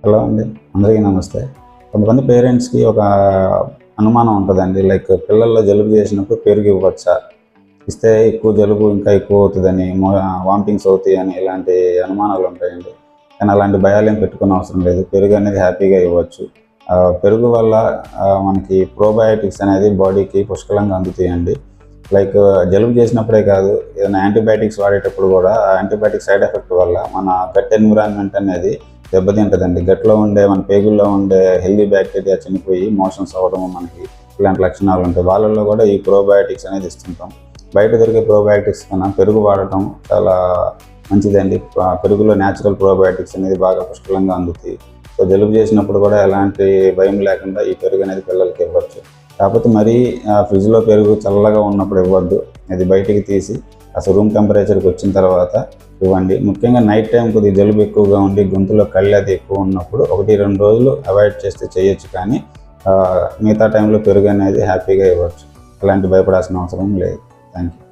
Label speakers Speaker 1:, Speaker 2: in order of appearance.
Speaker 1: Hello అండి, అందరికీ నమస్తే. కొంతమంది పేరెంట్స్కి ఒక అనుమానం ఉంటుందండి, లైక్ పిల్లల్లో జలుబు చేసినప్పుడు పెరుగు ఇవ్వచ్చా, ఇస్తే ఎక్కువ జలుబు ఇంకా ఎక్కువ అవుతుందని, వామిటింగ్స్ అవుతాయి అని ఇలాంటి అనుమానాలు ఉంటాయండి. కానీ అలాంటి భయాలు ఏం పెట్టుకునే అవసరం లేదు. పెరుగు అనేది హ్యాపీగా ఇవ్వచ్చు. పెరుగు వల్ల మనకి ప్రోబయాటిక్స్ అనేది బాడీకి పుష్కలంగా అందుతాయండి. లైక్ జలుబు చేసినప్పుడే కాదు, ఏదైనా యాంటీబయాటిక్స్ వాడేటప్పుడు కూడా ఆ యాంటీబయాటిక్ సైడ్ ఎఫెక్ట్ వల్ల మన గట్ ఎన్విరాన్మెంట్ అనేది దెబ్బతింటుందండి. గట్లో ఉండే మన పేగుల్లో ఉండే హెల్దీ బ్యాక్టీరియా చనిపోయి మోషన్స్ అవ్వడం, మనకి ఇలాంటి లక్షణాలు ఉంటాయి. వాళ్ళల్లో కూడా ఈ ప్రోబయాటిక్స్ అనేది ఇస్తుంటాం. బయట దొరికే ప్రోబయాటిక్స్ కన్నా పెరుగు వాడటం చాలా మంచిదండి. పెరుగులో న్యాచురల్ ప్రోబయాటిక్స్ అనేది బాగా పుష్కలంగా అందుతాయి. సో జలుబు చేసినప్పుడు కూడా ఎలాంటి భయం లేకుండా ఈ పెరుగు అనేది పిల్లలకి ఇవ్వచ్చు. కాకపోతే మరీ ఫ్రిడ్జ్లో పెరుగు చల్లగా ఉన్నప్పుడు ఇవ్వద్దు. అది బయటికి తీసి అసలు రూమ్ టెంపరేచర్కి వచ్చిన తర్వాత ఇవ్వండి. ముఖ్యంగా నైట్ టైం కొద్దిగా జలుబు ఎక్కువగా ఉండి గొంతులో కళ్ళు అది ఎక్కువ ఉన్నప్పుడు 1-2 రోజులు అవాయిడ్ చేస్తే చేయొచ్చు. కానీ మిగతా టైంలో పెరుగు అనేది హ్యాపీగా ఇవ్వచ్చు. అలాంటి భయపడాల్సిన అవసరం లేదు. Thank you.